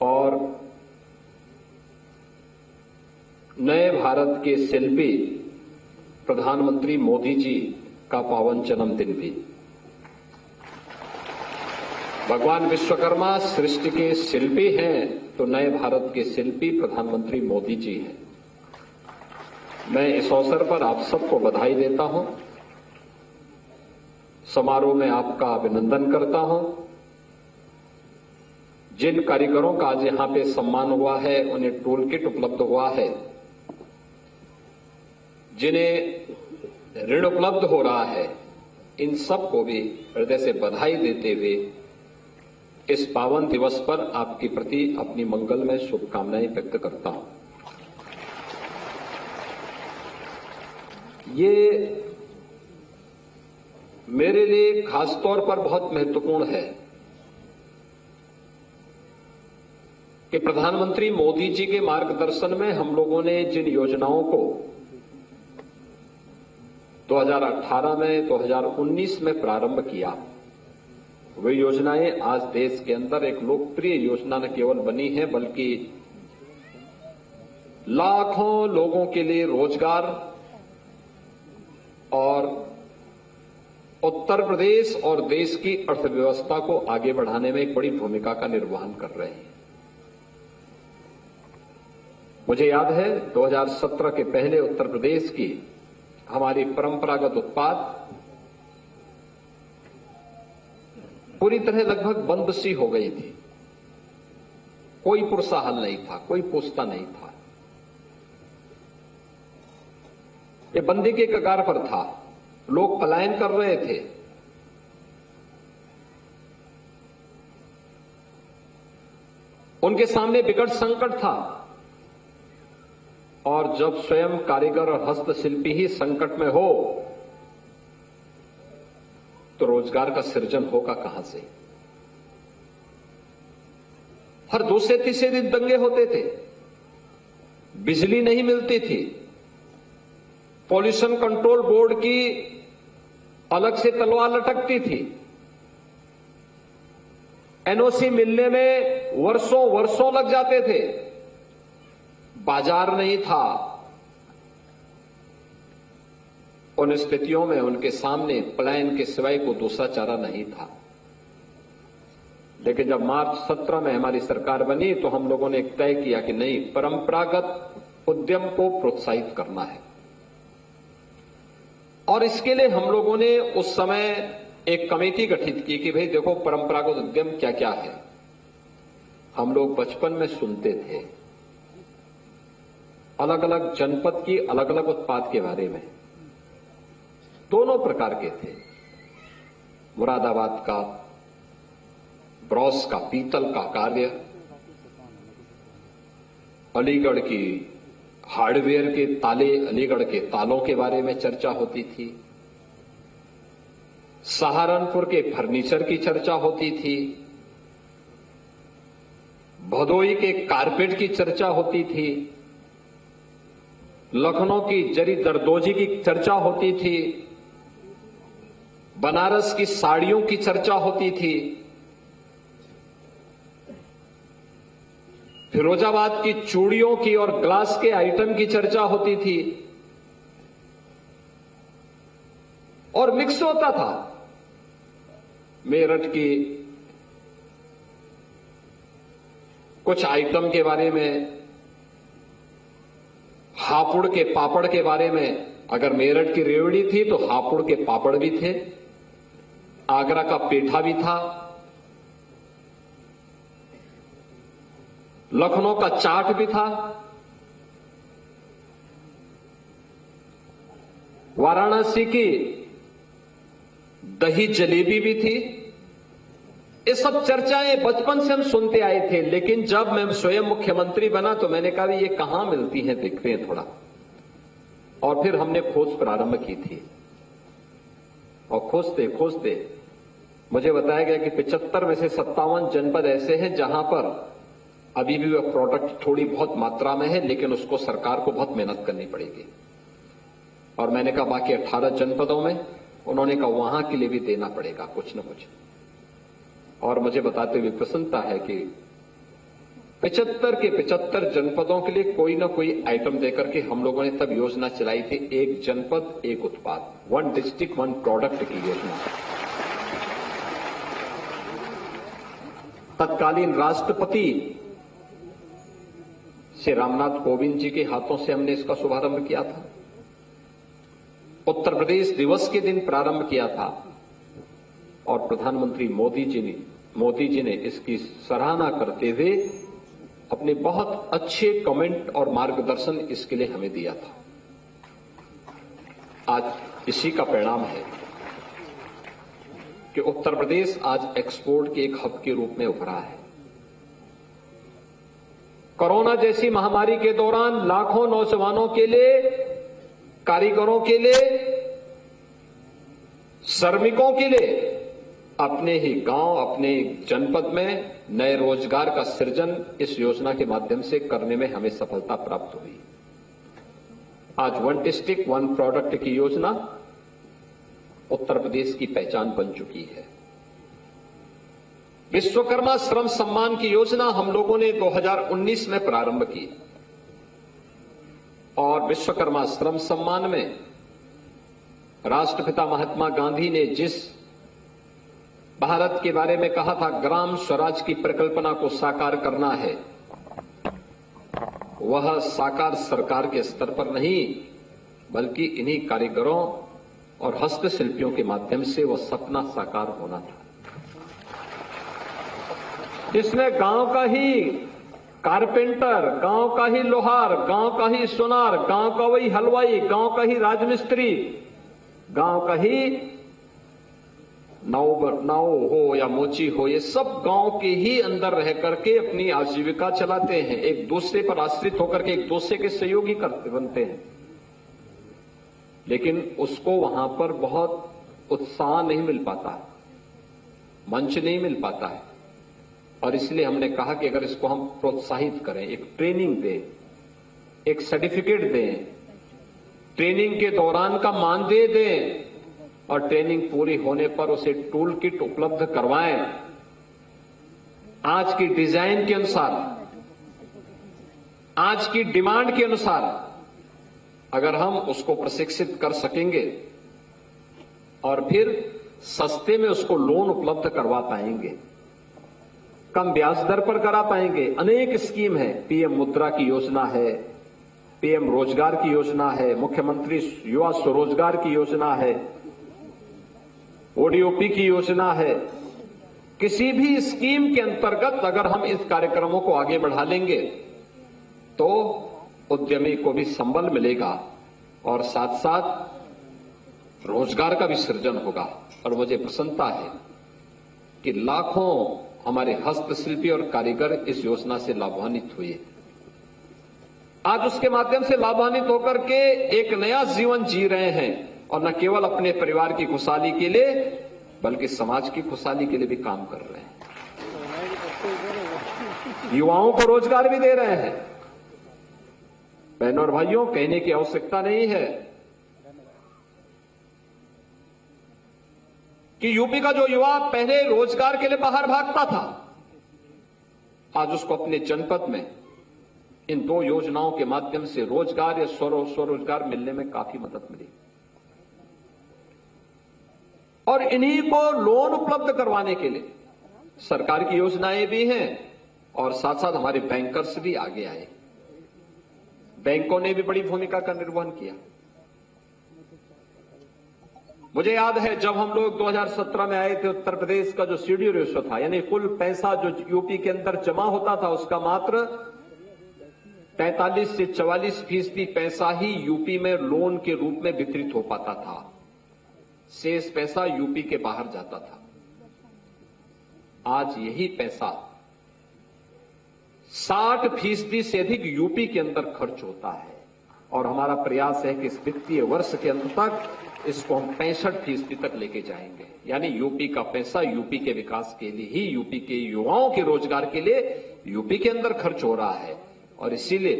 और नए भारत के शिल्पी प्रधानमंत्री मोदी जी का पावन जन्मदिन भी। भगवान विश्वकर्मा सृष्टि के शिल्पी हैं तो नए भारत के शिल्पी प्रधानमंत्री मोदी जी हैं। मैं इस अवसर पर आप सबको बधाई देता हूं, समारोह में आपका अभिनंदन करता हूं। जिन कारीगरों का आज यहां पे सम्मान हुआ है, उन्हें टूल किट उपलब्ध हुआ है, जिन्हें ऋण उपलब्ध हो रहा है, इन सबको भी हृदय से बधाई देते हुए इस पावन दिवस पर आपके प्रति अपनी मंगलमय शुभकामनाएं व्यक्त करता हूं। ये मेरे लिए खासतौर पर बहुत महत्वपूर्ण है कि प्रधानमंत्री मोदी जी के मार्गदर्शन में हम लोगों ने जिन योजनाओं को 2018 में 2019 में प्रारंभ किया, वे योजनाएं आज देश के अंदर एक लोकप्रिय योजना न केवल बनी है बल्कि लाखों लोगों के लिए रोजगार और उत्तर प्रदेश और देश की अर्थव्यवस्था को आगे बढ़ाने में एक बड़ी भूमिका का निर्वहन कर रहे हैं। मुझे याद है 2017 के पहले उत्तर प्रदेश की हमारी परंपरागत उत्पाद पूरी तरह लगभग बंद सी हो गई थी। कोई पुरसा हल नहीं था, कोई पूछता नहीं था। ये बंदी के कगार पर था, लोग पलायन कर रहे थे। उनके सामने विकट संकट था और जब स्वयं कारीगर और हस्तशिल्पी ही संकट में हो तो रोजगार का सृजन होगा कहां से। हर दूसरे तीसरे दिन दंगे होते थे, बिजली नहीं मिलती थी, पॉल्यूशन कंट्रोल बोर्ड की अलग से तलवार लटकती थी, एनओसी मिलने में वर्षों वर्षों लग जाते थे, बाजार नहीं था। उन स्थितियों में उनके सामने पलायन के सिवाय को दूसरा चारा नहीं था। लेकिन जब मार्च 17 में हमारी सरकार बनी तो हम लोगों ने एक तय किया कि नहीं, परंपरागत उद्यम को प्रोत्साहित करना है। और इसके लिए हम लोगों ने उस समय एक कमेटी गठित की कि भाई देखो परंपरागत उद्यम क्या क्या है। हम लोग बचपन में सुनते थे अलग अलग जनपद की अलग अलग उत्पाद के बारे में, दोनों प्रकार के थे। मुरादाबाद का ब्रॉस का पीतल का कार्य, अलीगढ़ की हार्डवेयर के ताले, अलीगढ़ के तालों के बारे में चर्चा होती थी, सहारनपुर के फर्नीचर की चर्चा होती थी, भदोई के कारपेट की चर्चा होती थी, लखनऊ की जरी दरदोजी की चर्चा होती थी, बनारस की साड़ियों की चर्चा होती थी, फिरोजाबाद की चूड़ियों की और ग्लास के आइटम की चर्चा होती थी और मिक्स होता था। मेरठ की कुछ आइटम के बारे में, हापुड़ के पापड़ के बारे में, अगर मेरठ की रेवड़ी थी तो हापुड़ के पापड़ भी थे, आगरा का पेठा भी था, लखनऊ का चाट भी था, वाराणसी की दही जलेबी भी थी। ये सब चर्चाएं बचपन से हम सुनते आए थे, लेकिन जब मैं स्वयं मुख्यमंत्री बना तो मैंने कहा ये कहां मिलती हैं, देखते हैं थोड़ा। और फिर हमने खोज प्रारंभ की थी और खोजते खोजते मुझे बताया गया कि 75 में से 57 जनपद ऐसे हैं जहां पर अभी भी वह प्रोडक्ट थोड़ी बहुत मात्रा में है, लेकिन उसको सरकार को बहुत मेहनत करनी पड़ेगी। और मैंने कहा बाकी 18 जनपदों में, उन्होंने कहा वहां के लिए भी देना पड़ेगा कुछ न कुछ। और मुझे बताते हुए प्रसन्नता है कि 75 के 75 जनपदों के लिए कोई ना कोई आइटम देकर के हम लोगों ने तब योजना चलाई थी, एक जनपद एक उत्पाद, 1 डिस्ट्रिक्ट 1 प्रोडक्ट की योजना। तत्कालीन राष्ट्रपति श्री रामनाथ कोविंद जी के हाथों से हमने इसका शुभारंभ किया था। उत्तर प्रदेश दिवस के दिन प्रारंभ किया था और प्रधानमंत्री मोदी जी ने इसकी सराहना करते हुए अपने बहुत अच्छे कमेंट और मार्गदर्शन इसके लिए हमें दिया था। आज इसी का परिणाम है कि उत्तर प्रदेश आज एक्सपोर्ट के एक हब के रूप में उभरा है। कोरोना जैसी महामारी के दौरान लाखों नौजवानों के लिए, कारीगरों के लिए, श्रमिकों के लिए अपने ही गांव, अपने जनपद में नए रोजगार का सृजन इस योजना के माध्यम से करने में हमें सफलता प्राप्त हुई। आज 1 डिस्ट्रिक्ट 1 प्रोडक्ट की योजना उत्तर प्रदेश की पहचान बन चुकी है। विश्वकर्मा श्रम सम्मान की योजना हम लोगों ने 2019 में प्रारंभ की और विश्वकर्मा श्रम सम्मान में राष्ट्रपिता महात्मा गांधी ने जिस भारत के बारे में कहा था, ग्राम स्वराज की परिकल्पना को साकार करना है, वह साकार सरकार के स्तर पर नहीं बल्कि इन्हीं कारीगरों और हस्तशिल्पियों के माध्यम से वह सपना साकार होना था। इसमें गांव का ही कारपेंटर, गांव का ही लोहार, गांव का ही सुनार, गांव का वही हलवाई, गांव का ही राजमिस्त्री, गांव का ही नाव हो या मोची हो, ये सब गांव के ही अंदर रह करके अपनी आजीविका चलाते हैं, एक दूसरे पर आश्रित होकर के एक दूसरे के सहयोगी बनते हैं। लेकिन उसको वहां पर बहुत उत्साह नहीं मिल पाता है, मंच नहीं मिल पाता है और इसलिए हमने कहा कि अगर इसको हम प्रोत्साहित करें, एक ट्रेनिंग दें, एक सर्टिफिकेट दें, ट्रेनिंग के दौरान का मानदेय दें और ट्रेनिंग पूरी होने पर उसे टूल किट उपलब्ध करवाएं, आज की डिजाइन के अनुसार, आज की डिमांड के अनुसार अगर हम उसको प्रशिक्षित कर सकेंगे और फिर सस्ते में उसको लोन उपलब्ध करवा पाएंगे, कम ब्याज दर पर करा पाएंगे। अनेक स्कीम है, पीएम मुद्रा की योजना है, पीएम रोजगार की योजना है, मुख्यमंत्री युवा स्वरोजगार की योजना है, ओडीओपी की योजना है। किसी भी स्कीम के अंतर्गत अगर हम इस कार्यक्रमों को आगे बढ़ा लेंगे तो उद्यमी को भी संबल मिलेगा और साथ साथ रोजगार का भी सृजन होगा। और मुझे प्रसन्नता है कि लाखों हमारे हस्तशिल्पी और कारीगर इस योजना से लाभान्वित हुए। आज उसके माध्यम से लाभान्वित होकर के एक नया जीवन जी रहे हैं और न केवल अपने परिवार की खुशहाली के लिए बल्कि समाज की खुशहाली के लिए भी काम कर रहे हैं। युवाओं को रोजगार भी दे रहे हैं। बहनों और भाइयों, कहने की आवश्यकता नहीं है कि यूपी का जो युवा पहले रोजगार के लिए बाहर भागता था, आज उसको अपने जनपद में इन 2 योजनाओं के माध्यम से रोजगार या स्वरोजगार मिलने में काफी मदद मिली। और इन्हीं को लोन उपलब्ध करवाने के लिए सरकार की योजनाएं भी हैं और साथ साथ हमारे बैंकर्स भी आगे आए। बैंकों ने भी बड़ी भूमिका का निर्वहन किया। मुझे याद है जब हम लोग 2017 में आए थे, उत्तर प्रदेश का जो सीडी रेशो था, यानी कुल पैसा जो यूपी के अंदर जमा होता था उसका मात्र 45 से 44% पैसा ही यूपी में लोन के रूप में वितरित हो पाता था। शेष पैसा यूपी के बाहर जाता था। आज यही पैसा 60% से अधिक यूपी के अंदर खर्च होता है और हमारा प्रयास है कि इस वित्तीय वर्ष के अंत तक इसको हम 65% तक लेके जाएंगे। यानी यूपी का पैसा यूपी के विकास के लिए ही, यूपी के युवाओं के रोजगार के लिए यूपी के अंदर खर्च हो रहा है और इसीलिए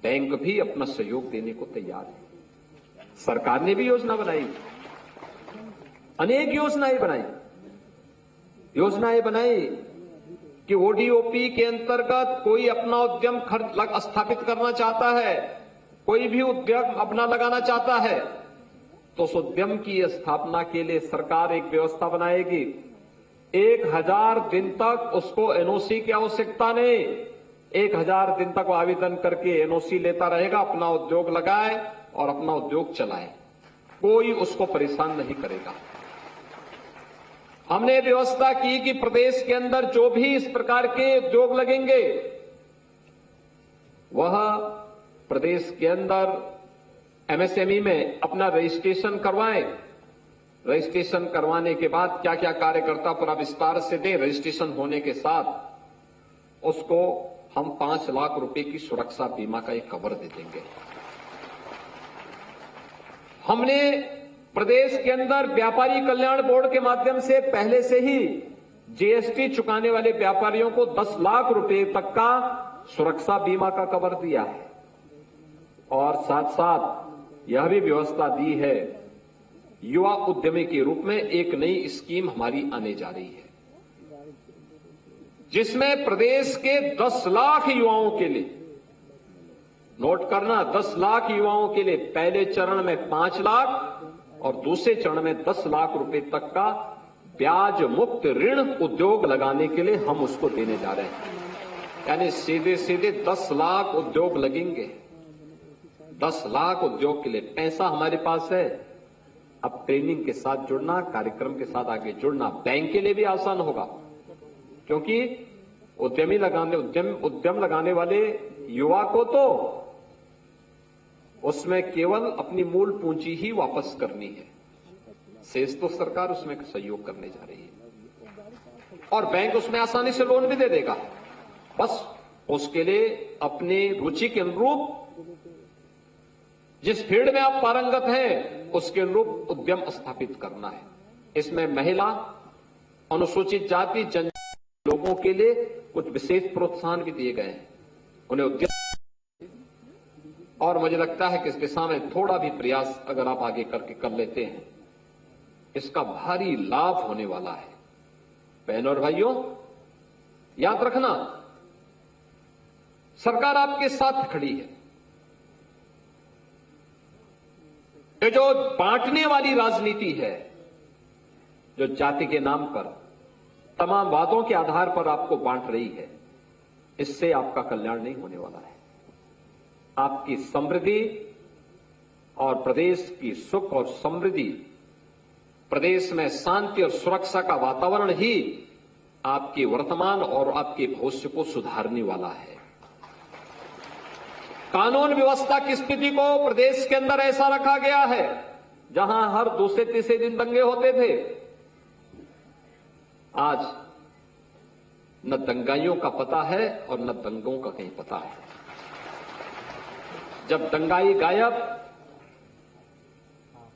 बैंक भी अपना सहयोग देने को तैयार है। सरकार ने भी योजना बनाई, अनेक योजनाएं बनाई कि ओडीओपी के अंतर्गत कोई अपना उद्यम स्थापित करना चाहता है, कोई भी उद्यम अपना लगाना चाहता है, तो उस उद्यम की स्थापना के लिए सरकार एक व्यवस्था बनाएगी। 1000 दिन तक उसको एनओसी की आवश्यकता नहीं, 1000 दिन तक वो आवेदन करके एनओसी लेता रहेगा, अपना उद्योग लगाए और अपना उद्योग चलाए, कोई उसको परेशान नहीं करेगा। हमने व्यवस्था की कि प्रदेश के अंदर जो भी इस प्रकार के उद्योग लगेंगे वह प्रदेश के अंदर एमएसएमई में अपना रजिस्ट्रेशन करवाएं। रजिस्ट्रेशन करवाने के बाद क्या क्या कार्यकर्ता पूरा विस्तार से दें। रजिस्ट्रेशन होने के साथ उसको हम 5 लाख रुपए की सुरक्षा बीमा का एक कवर दे देंगे। हमने प्रदेश के अंदर व्यापारी कल्याण बोर्ड के माध्यम से पहले से ही जीएसटी चुकाने वाले व्यापारियों को 10 लाख रुपए तक का सुरक्षा बीमा का कवर दिया है और साथ साथ यह भी व्यवस्था दी है, युवा उद्यमी के रूप में एक नई स्कीम हमारी आने जा रही है, जिसमें प्रदेश के 10 लाख युवाओं के लिए, नोट करना, 10 लाख युवाओं के लिए पहले चरण में 5 लाख और दूसरे चरण में 10 लाख रुपए तक का ब्याज मुक्त ऋण उद्योग लगाने के लिए हम उसको देने जा रहे हैं। यानी सीधे सीधे 10 लाख उद्योग लगेंगे। 10 लाख उद्योग के लिए पैसा हमारे पास है। अब ट्रेनिंग के साथ जुड़ना, कार्यक्रम के साथ आगे जुड़ना बैंक के लिए भी आसान होगा, क्योंकि उद्यम लगाने वाले युवा को तो उसमें केवल अपनी मूल पूंजी ही वापस करनी है, शेष तो सरकार उसमें सहयोग करने जा रही है और बैंक उसमें आसानी से लोन भी दे देगा। बस उसके लिए अपने रुचि के अनुरूप, जिस फील्ड में आप पारंगत हैं उसके अनुरूप उद्यम स्थापित करना है। इसमें महिला, अनुसूचित जाति, जनजाति लोगों के लिए कुछ विशेष प्रोत्साहन भी दिए गए हैं, उन्हें उद्यम, और मुझे लगता है कि इस दिशा में थोड़ा भी प्रयास अगर आप आगे करके कर लेते हैं, इसका भारी लाभ होने वाला है। बहनों और भाइयों, याद रखना, सरकार आपके साथ खड़ी है। ये जो बांटने वाली राजनीति है, जो जाति के नाम पर तमाम वादों के आधार पर आपको बांट रही है, इससे आपका कल्याण नहीं होने वाला है। आपकी समृद्धि और प्रदेश की सुख और समृद्धि, प्रदेश में शांति और सुरक्षा का वातावरण ही आपके वर्तमान और आपके भविष्य को सुधारने वाला है। कानून व्यवस्था की स्थिति को प्रदेश के अंदर ऐसा रखा गया है, जहां हर दूसरे तीसरे दिन दंगे होते थे, आज न दंगाइयों का पता है और न दंगों का कहीं पता है। जब दंगाई गायब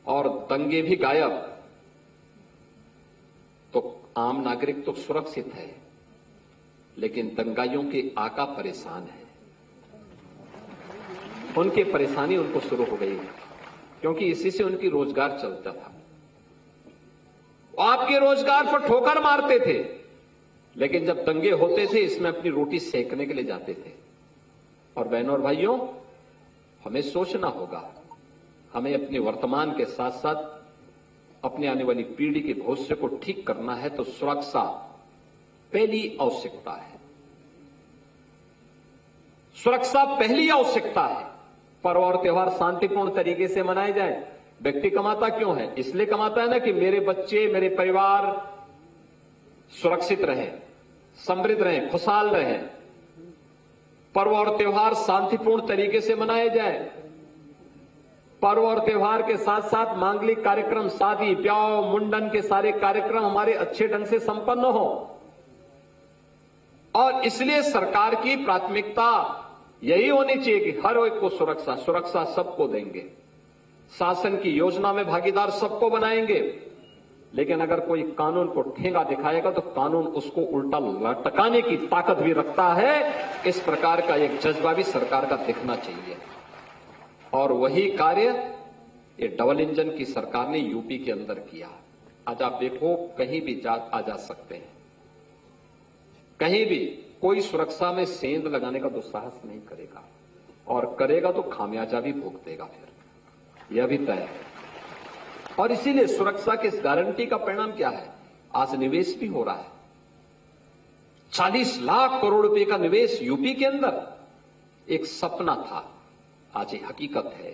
और दंगे भी गायब, तो आम नागरिक तो सुरक्षित है, लेकिन दंगाइयों के आका परेशान है। उनकी परेशानी उनको शुरू हो गई है, क्योंकि इसी से उनकी रोजगार चलता था। आपके रोजगार पर ठोकर मारते थे, लेकिन जब दंगे होते थे इसमें अपनी रोटी सेकने के लिए जाते थे। और बहनों और भाइयों, हमें सोचना होगा, हमें अपने वर्तमान के साथ साथ अपने आने वाली पीढ़ी के भविष्य को ठीक करना है, तो सुरक्षा पहली आवश्यकता है। सुरक्षा पहली आवश्यकता है। पर्व और त्योहार शांतिपूर्ण तरीके से मनाए जाए। व्यक्ति कमाता क्यों है? इसलिए कमाता है ना कि मेरे बच्चे, मेरे परिवार सुरक्षित रहें, समृद्ध रहें, खुशहाल रहें। पर्व और त्योहार शांतिपूर्ण तरीके से मनाए जाए। पर्व और त्योहार के साथ साथ मांगलिक कार्यक्रम, शादी ब्याह, मुंडन के सारे कार्यक्रम हमारे अच्छे ढंग से संपन्न हो। और इसलिए सरकार की प्राथमिकता यही होनी चाहिए कि हर एक को सुरक्षा सबको देंगे। शासन की योजना में भागीदार सबको बनाएंगे। लेकिन अगर कोई कानून को ठेंगा दिखाएगा तो कानून उसको उल्टा लटकाने की ताकत भी रखता है। इस प्रकार का एक जज्बा भी सरकार का दिखना चाहिए। और वही कार्य ये डबल इंजन की सरकार ने यूपी के अंदर किया। आज आप देखो, कहीं भी आ जा सकते हैं। कहीं भी कोई सुरक्षा में सेंध लगाने का दुस्साहस नहीं करेगा, और करेगा तो खामियाजा भी भुगतेगा। फिर यह भी तय है। और इसीलिए सुरक्षा की इस गारंटी का परिणाम क्या है? आज निवेश भी हो रहा है। 40 लाख करोड़ रुपए का निवेश यूपी के अंदर एक सपना था, आज ये हकीकत है।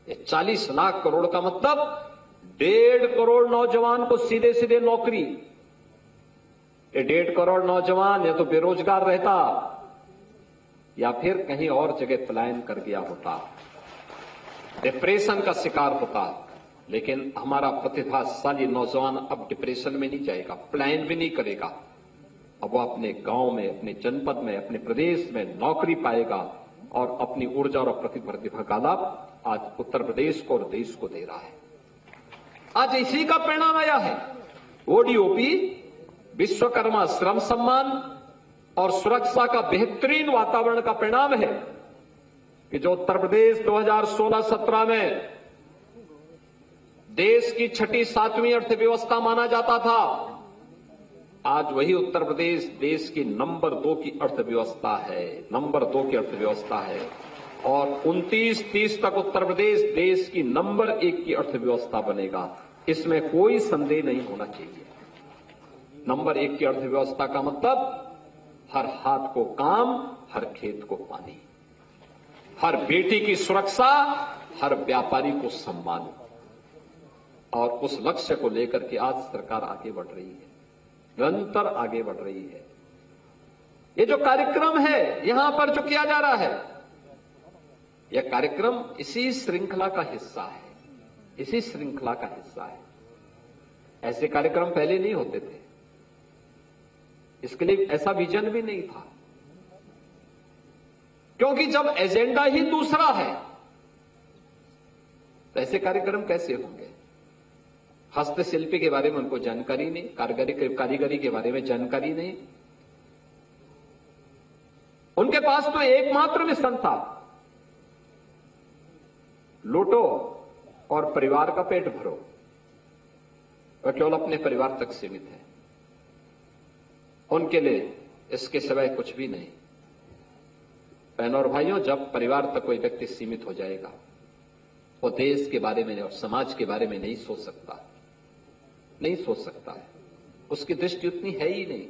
ये 40 लाख करोड़ का मतलब 1.5 करोड़ नौजवान को सीधे सीधे नौकरी। ये 1.5 करोड़ नौजवान या तो बेरोजगार रहता या फिर कहीं और जगह पलायन कर गया होता, डिप्रेशन का शिकार होता। लेकिन हमारा प्रतिभाशाली नौजवान अब डिप्रेशन में नहीं जाएगा, पलायन भी नहीं करेगा। अब वो अपने गांव में, अपने जनपद में, अपने प्रदेश में नौकरी पाएगा और अपनी ऊर्जा और प्रतिभा का लाभ आज उत्तर प्रदेश को और देश को दे रहा है। आज इसी का परिणाम आया है। ओडीओपी, विश्वकर्मा श्रम सम्मान और सुरक्षा का बेहतरीन वातावरण का परिणाम है कि जो उत्तर प्रदेश 2016-17 में देश की 6ठी-7वीं अर्थव्यवस्था माना जाता था, आज वही उत्तर प्रदेश देश की नंबर 2 की अर्थव्यवस्था है, नंबर 2 की अर्थव्यवस्था है। और 29-30 तक उत्तर प्रदेश देश की नंबर 1 की अर्थव्यवस्था बनेगा, इसमें कोई संदेह नहीं होना चाहिए। नंबर 1 की अर्थव्यवस्था का मतलब हर हाथ को काम, हर खेत को पानी, हर बेटी की सुरक्षा, हर व्यापारी को सम्मान। और उस लक्ष्य को लेकर के आज सरकार आगे बढ़ रही है, निरंतर आगे बढ़ रही है। ये जो कार्यक्रम है यहां पर जो किया जा रहा है, यह कार्यक्रम इसी श्रृंखला का हिस्सा है, इसी श्रृंखला का हिस्सा है। ऐसे कार्यक्रम पहले नहीं होते थे, इसके लिए ऐसा विजन भी नहीं था, क्योंकि जब एजेंडा ही दूसरा है तो ऐसे कार्यक्रम कैसे होंगे? हस्तशिल्पी के बारे में उनको जानकारी नहीं, कारीगरी के बारे में जानकारी नहीं। उनके पास तो एकमात्र मिशन था, लूटो और परिवार का पेट भरो। वह केवल अपने परिवार तक सीमित है, उनके लिए इसके सिवाय कुछ भी नहीं। बहनों और भाइयों, जब परिवार तक कोई व्यक्ति सीमित हो जाएगा, वो देश के बारे में और समाज के बारे में नहीं सोच सकता, नहीं सोच सकता है। उसकी दृष्टि उतनी है ही नहीं।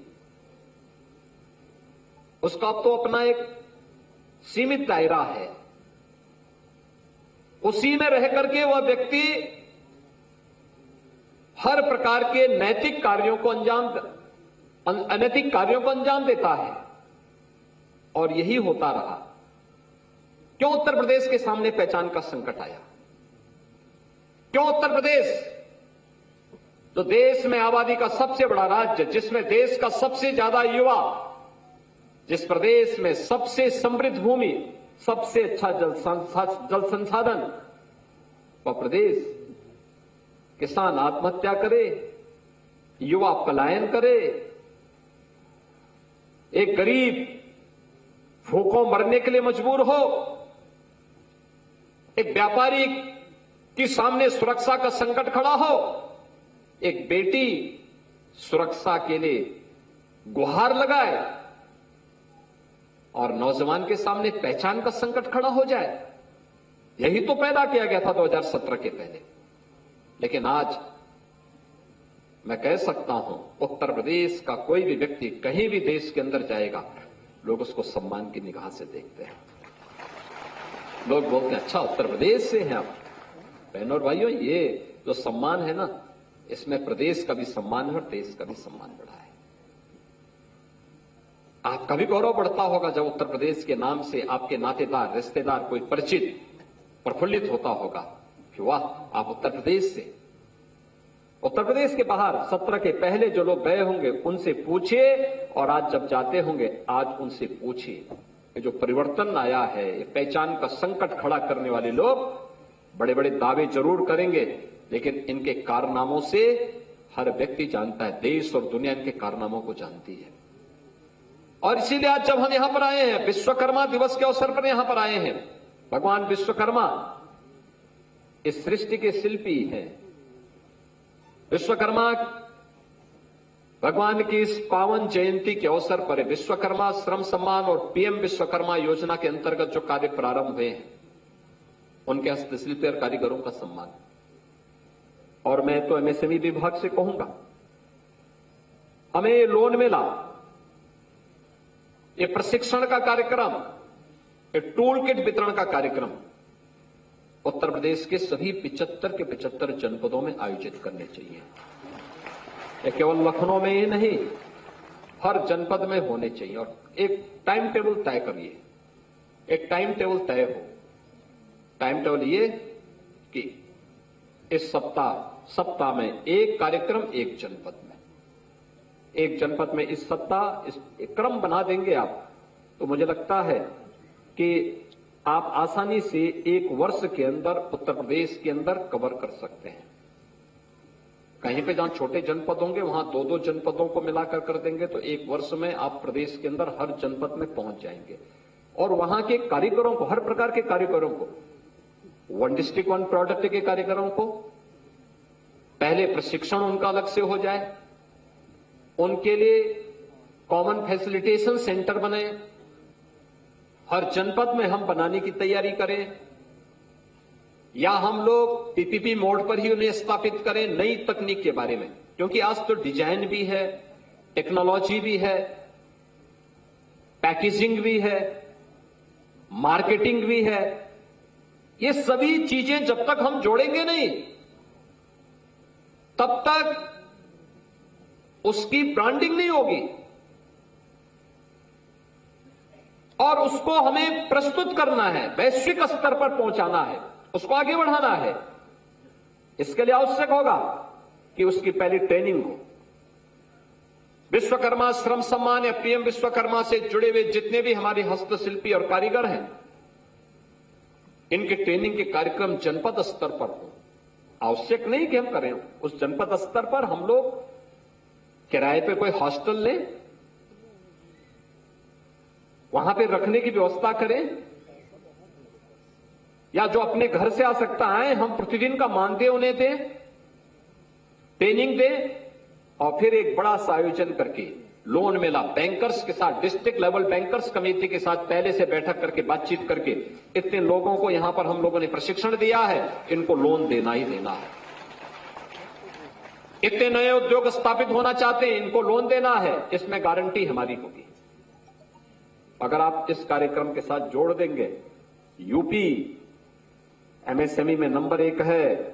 उसका तो अपना एक सीमित दायरा है, उसी में रह करके वह व्यक्ति हर प्रकार के नैतिक कार्यों को अनैतिक कार्यों को अंजाम देता है। और यही होता रहा। क्यों उत्तर प्रदेश के सामने पहचान का संकट आया? क्यों उत्तर प्रदेश, जो देश में आबादी का सबसे बड़ा राज्य, जिसमें देश का सबसे ज्यादा युवा, जिस प्रदेश में सबसे समृद्ध भूमि, सबसे अच्छा जल संसाधन, वह प्रदेश किसान आत्महत्या करे, युवा पलायन करे, एक गरीब भूखों मरने के लिए मजबूर हो, एक व्यापारी के सामने सुरक्षा का संकट खड़ा हो, एक बेटी सुरक्षा के लिए गुहार लगाए और नौजवान के सामने पहचान का संकट खड़ा हो जाए। यही तो पैदा किया गया था 2017 के पहले। लेकिन आज मैं कह सकता हूं, उत्तर प्रदेश का कोई भी व्यक्ति कहीं भी देश के अंदर जाएगा, लोग उसको सम्मान की निगाह से देखते हैं। लोग बोलते हैं, अच्छा उत्तर प्रदेश से हैं आप। बहनों और भाइयों, ये जो सम्मान है ना, इसमें प्रदेश का भी सम्मान है और देश का भी सम्मान बढ़ा है। आपका भी गौरव बढ़ता होगा जब उत्तर प्रदेश के नाम से आपके नातेदार, रिश्तेदार, कोई परिचित प्रफुल्लित होता होगा कि वाह, आप उत्तर प्रदेश से। उत्तर प्रदेश के बाहर 17 के पहले जो लोग गए होंगे उनसे पूछिए, और आज जब जाते होंगे आज उनसे पूछिए। जो परिवर्तन आया है, ये पहचान का संकट खड़ा करने वाले लोग बड़े बड़े दावे जरूर करेंगे, लेकिन इनके कारनामों से हर व्यक्ति जानता है, देश और दुनिया इनके कारनामों को जानती है। और इसीलिए आज जब हम यहां पर आए हैं, विश्वकर्मा दिवस के अवसर पर यहां पर आए हैं, भगवान विश्वकर्मा इस सृष्टि के शिल्पी हैं। विश्वकर्मा भगवान की इस पावन जयंती के अवसर पर विश्वकर्मा श्रम सम्मान और पीएम विश्वकर्मा योजना के अंतर्गत जो कार्य प्रारंभ हुए हैं, उनके हस्तशिल्पी और कारीगरों का सम्मान। और मैं तो एमएसएमई विभाग से कहूंगा, हमें ये लोन मिला, ये प्रशिक्षण का कार्यक्रम, ये टूल किट वितरण का कार्यक्रम उत्तर प्रदेश के सभी 75 के 75 जनपदों में आयोजित करने चाहिए। ये केवल लखनऊ में ही नहीं, हर जनपद में होने चाहिए। और एक टाइम टेबल तय करिए, एक टाइम टेबल तय हो। टाइम टेबल ये कि इस सप्ताह में एक कार्यक्रम एक जनपद में, एक जनपद में इस सप्ताह इस क्रम बना देंगे आप, तो मुझे लगता है कि आप आसानी से एक वर्ष के अंदर उत्तर प्रदेश के अंदर कवर कर सकते हैं। कहीं पे जहां छोटे जनपद होंगे वहां 2-2 जनपदों को मिलाकर कर देंगे तो एक वर्ष में आप प्रदेश के अंदर हर जनपद में पहुंच जाएंगे। और वहां के कारीगरों को, हर प्रकार के कारीगरों को, वन डिस्ट्रिक्ट वन प्रोडक्ट के कारीगरों को पहले प्रशिक्षण उनका अलग से हो जाए, उनके लिए कॉमन फैसिलिटेशन सेंटर बने, हर जनपद में हम बनाने की तैयारी करें, या हम लोग पीपीपी मोड पर ही उन्हें स्थापित करें नई तकनीक के बारे में। क्योंकि आज तो डिजाइन भी है, टेक्नोलॉजी भी है, पैकेजिंग भी है, मार्केटिंग भी है। ये सभी चीजें जब तक हम जोड़ेंगे नहीं, तब तक उसकी ब्रांडिंग नहीं होगी और उसको हमें प्रस्तुत करना है, वैश्विक स्तर पर पहुंचाना है, उसको आगे बढ़ाना है। इसके लिए आवश्यक होगा कि उसकी पहली ट्रेनिंग हो। विश्वकर्मा श्रम सम्मान या पीएम विश्वकर्मा से जुड़े हुए जितने भी हमारे हस्तशिल्पी और कारीगर हैं, इनके ट्रेनिंग के कार्यक्रम जनपद स्तर पर हो। आवश्यक नहीं कि हम करें, उस जनपद स्तर पर हम लोग किराए पे कोई हॉस्टल लें, वहां पे रखने की व्यवस्था करें, या जो अपने घर से आ सकता है हम प्रतिदिन का मानदेय उन्हें दें, ट्रेनिंग दें, और फिर एक बड़ा सा आयोजन करके लोन मेला बैंकर्स के साथ, डिस्ट्रिक्ट लेवल बैंकर्स कमेटी के साथ पहले से बैठक करके बातचीत करके इतने लोगों को यहां पर हम लोगों ने प्रशिक्षण दिया है, इनको लोन देना ही देना है। इतने नए उद्योग स्थापित होना चाहते हैं, इनको लोन देना है, इसमें गारंटी हमारी होगी। अगर आप इस कार्यक्रम के साथ जोड़ देंगे, यूपी एमएसएमई में नंबर 1 है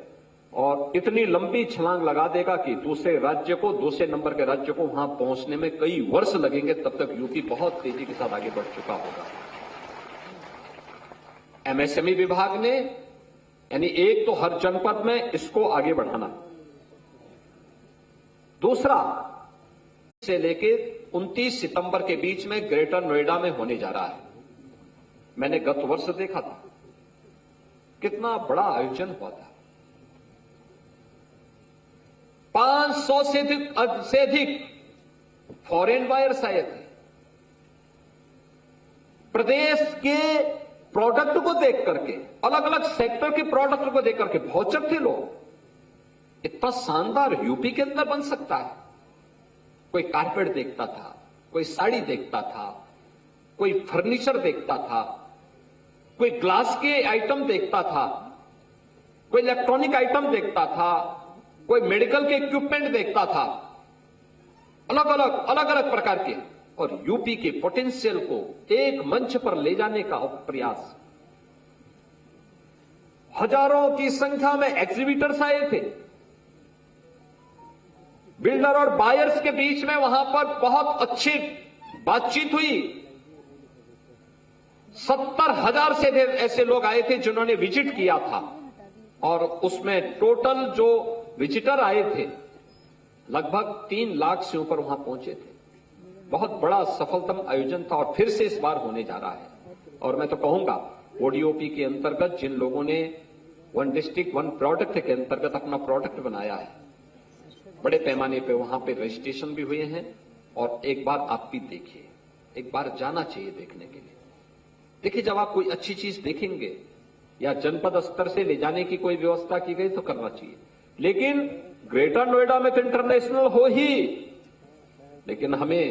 और इतनी लंबी छलांग लगा देगा कि दूसरे राज्य को, दूसरे नंबर के राज्य को वहां पहुंचने में कई वर्ष लगेंगे, तब तक यूपी बहुत तेजी के साथ आगे बढ़ चुका होगा। एमएसएमई विभाग ने, यानी एक तो हर जनपद में इसको आगे बढ़ाना, दूसरा से लेकर 29 सितंबर के बीच में ग्रेटर नोएडा में होने जा रहा है। मैंने गत वर्ष देखा था कितना बड़ा आयोजन हुआ था। 500 से अधिक फॉरेन बायर्स आए थे। प्रदेश के प्रोडक्ट को देख करके, अलग अलग सेक्टर के प्रोडक्ट को देख करके भौचक थे लोग। इतना शानदार यूपी के अंदर बन सकता है। कोई कारपेट देखता था, कोई साड़ी देखता था, कोई फर्नीचर देखता था, कोई ग्लास के आइटम देखता था, कोई इलेक्ट्रॉनिक आइटम देखता था, कोई मेडिकल के इक्विपमेंट देखता था, अलग अलग प्रकार के। और यूपी के पोटेंशियल को एक मंच पर ले जाने का प्रयास। हजारों की संख्या में एग्जीबिटर्स आए थे। बिल्डर और बायर्स के बीच में वहां पर बहुत अच्छी बातचीत हुई। 70,000 से ऐसे लोग आए थे जिन्होंने विजिट किया था, और उसमें टोटल जो विजिटर आए थे लगभग 3 लाख से ऊपर वहां पहुंचे थे। बहुत बड़ा सफलतम आयोजन था और फिर से इस बार होने जा रहा है। और मैं तो कहूंगा ओडीओपी के अंतर्गत जिन लोगों ने वन डिस्ट्रिक्ट वन प्रोडक्ट के अंतर्गत अपना प्रोडक्ट बनाया है, बड़े पैमाने पे वहां पे रजिस्ट्रेशन भी हुए हैं। और एक बार आप भी देखिए, एक बार जाना चाहिए देखने के लिए। देखिए, जब आप कोई अच्छी चीज देखेंगे या जनपद स्तर से ले जाने की कोई व्यवस्था की गई तो करना चाहिए। लेकिन ग्रेटर नोएडा में तो इंटरनेशनल हो ही, लेकिन हमें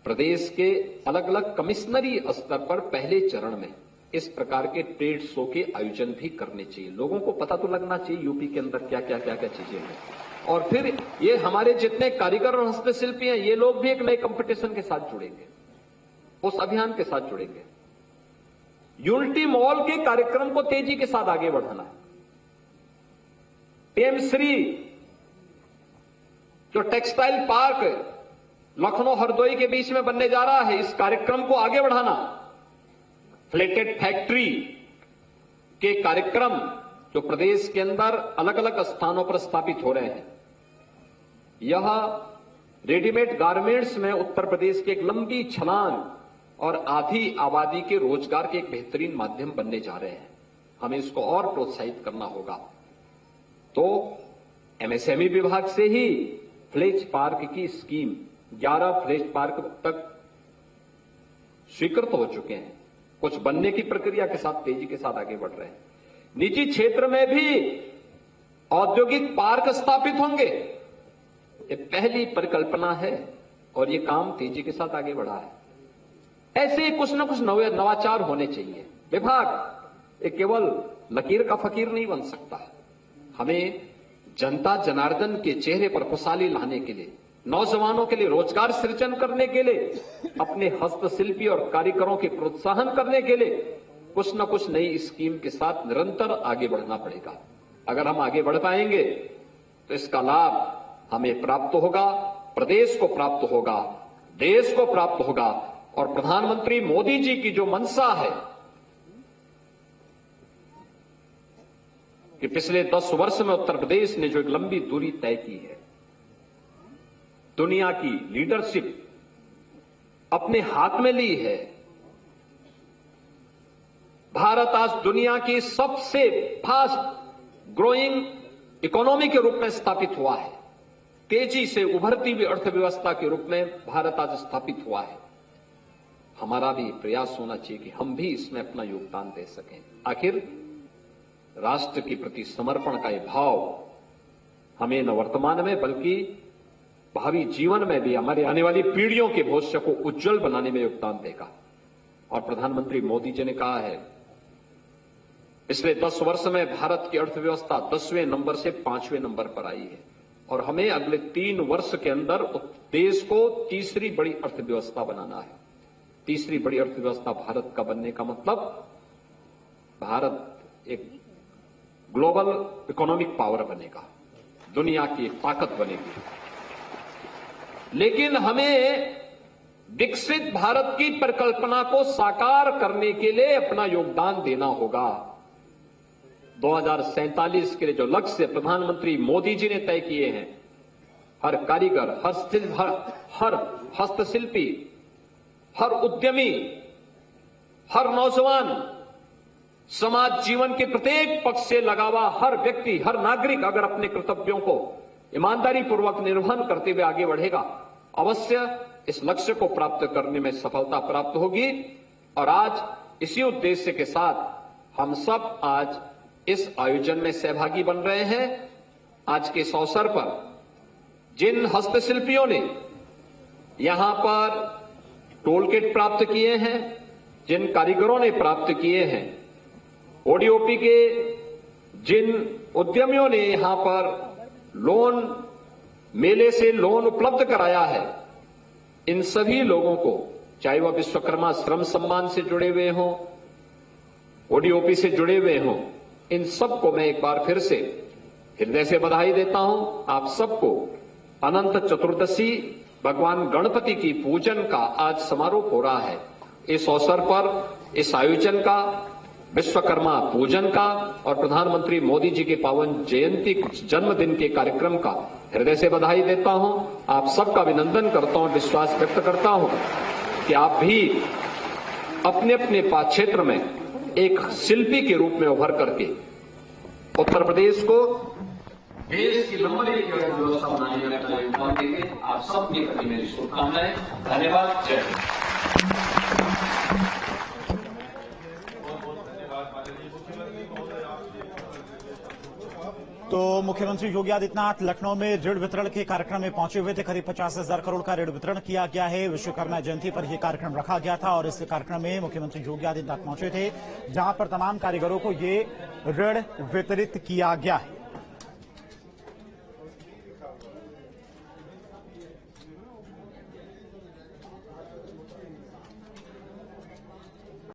प्रदेश के अलग अलग कमिश्नरी स्तर पर पहले चरण में इस प्रकार के ट्रेड शो के आयोजन भी करने चाहिए। लोगों को पता तो लगना चाहिए यूपी के अंदर क्या क्या चीजें हैं, और फिर ये हमारे जितने कारीगर और हस्तशिल्पी हैं ये लोग भी एक नए कंपटीशन के साथ जुड़ेंगे, उस अभियान के साथ जुड़ेंगे। यूनिटी मॉल के कार्यक्रम को तेजी के साथ आगे बढ़ाना है। पीएम श्री जो टेक्सटाइल पार्क लखनऊ हरदोई के बीच में बनने जा रहा है, इस कार्यक्रम को आगे बढ़ाना। प्लेटेड फैक्ट्री के कार्यक्रम जो प्रदेश के अंदर अलग अलग स्थानों पर स्थापित हो रहे हैं, यह रेडीमेड गारमेंट्स में उत्तर प्रदेश की एक लंबी छलांग और आधी आबादी के रोजगार के एक बेहतरीन माध्यम बनने जा रहे हैं। हमें इसको और प्रोत्साहित करना होगा। तो एमएसएमई विभाग से ही फ्लेज पार्क की स्कीम 11 फ्लेज पार्क तक स्वीकृत हो चुके हैं, कुछ बनने की प्रक्रिया के साथ तेजी के साथ आगे बढ़ रहे हैं। निजी क्षेत्र में भी औद्योगिक पार्क स्थापित होंगे, ये पहली परिकल्पना है और ये काम तेजी के साथ आगे बढ़ा है। ऐसे कुछ न कुछ नवाचार होने चाहिए। विभाग एक केवल लकीर का फकीर नहीं बन सकता। हमें जनता जनार्दन के चेहरे पर खुशहाली लाने के लिए, नौजवानों के लिए रोजगार सृजन करने के लिए, अपने हस्तशिल्पी और कारीगरों के प्रोत्साहन करने के लिए कुछ न कुछ नई स्कीम के साथ निरंतर आगे बढ़ना पड़ेगा। अगर हम आगे बढ़ पाएंगे तो इसका लाभ हमें प्राप्त होगा, प्रदेश को प्राप्त होगा, देश को प्राप्त होगा। और प्रधानमंत्री मोदी जी की जो मंशा है कि पिछले 10 वर्ष में उत्तर प्रदेश ने जो एक लंबी दूरी तय की है, दुनिया की लीडरशिप अपने हाथ में ली है। भारत आज दुनिया की सबसे फास्ट ग्रोइंग इकोनॉमी के रूप में स्थापित हुआ है। तेजी से उभरती हुई अर्थव्यवस्था के रूप में भारत आज स्थापित हुआ है। हमारा भी प्रयास होना चाहिए कि हम भी इसमें अपना योगदान दे सकें। आखिर राष्ट्र के प्रति समर्पण का यह भाव हमें न वर्तमान में बल्कि भावी जीवन में भी हमारी आने वाली पीढ़ियों के भविष्य को उज्जवल बनाने में योगदान देगा। और प्रधानमंत्री मोदी जी ने कहा है, पिछले 10 वर्ष में भारत की अर्थव्यवस्था 10वें नंबर से 5वें नंबर पर आई है और हमें अगले 3 वर्ष के अंदर देश को तीसरी बड़ी अर्थव्यवस्था बनाना है। तीसरी बड़ी अर्थव्यवस्था भारत का बनने का मतलब भारत एक ग्लोबल इकोनॉमिक पावर बनेगा, दुनिया की एक ताकत बनेगी। लेकिन हमें विकसित भारत की परिकल्पना को साकार करने के लिए अपना योगदान देना होगा। 2047 के लिए जो लक्ष्य प्रधानमंत्री मोदी जी ने तय किए हैं, हर कारीगर, हर हस्तशिल्पी, हर उद्यमी, हर नौजवान, समाज जीवन के प्रत्येक पक्ष से लगा हुआ हर व्यक्ति, हर नागरिक अगर अपने कर्तव्यों को ईमानदारी पूर्वक निर्वहन करते हुए आगे बढ़ेगा, अवश्य इस लक्ष्य को प्राप्त करने में सफलता प्राप्त होगी। और आज इसी उद्देश्य के साथ हम सब आज इस आयोजन में सहभागी बन रहे हैं। आज के इस अवसर पर जिन हस्तशिल्पियों ने यहां पर टोल किट प्राप्त किए हैं, जिन कारीगरों ने प्राप्त किए हैं, ओडीओपी के जिन उद्यमियों ने यहां पर लोन मेले से लोन उपलब्ध कराया है, इन सभी लोगों को, चाहे वह विश्वकर्मा श्रम सम्मान से जुड़े हुए हों, ओडीओपी से जुड़े हुए हों, इन सबको मैं एक बार फिर से हृदय से बधाई देता हूं। आप सबको अनंत चतुर्दशी भगवान गणपति की पूजन का आज समारोह हो रहा है। इस अवसर पर इस आयोजन का, विश्वकर्मा पूजन का और प्रधानमंत्री मोदी जी के पावन जयंती जन्मदिन के कार्यक्रम का हृदय से बधाई देता हूं। आप सबका अभिनंदन करता हूं, विश्वास व्यक्त करता हूं कि आप भी अपने अपने क्षेत्र में एक शिल्पी के रूप में उभर करके उत्तर प्रदेश को देश की नंबर 1 अर्थव्यवस्था बनाने में अपना योगदान देंगे। आप सबके प्रति मेरी शुभकामनाएं। धन्यवाद। जय हिंद। तो मुख्यमंत्री योगी आदित्यनाथ लखनऊ में ऋण वितरण के कार्यक्रम में पहुंचे हुए थे। करीब 50,000 करोड़ का ऋण वितरण किया गया है। विश्वकर्मा जयंती पर यह कार्यक्रम रखा गया था और इस कार्यक्रम में मुख्यमंत्री योगी आदित्यनाथ पहुंचे थे, जहां पर तमाम कारीगरों को ये ऋण वितरित किया गया है।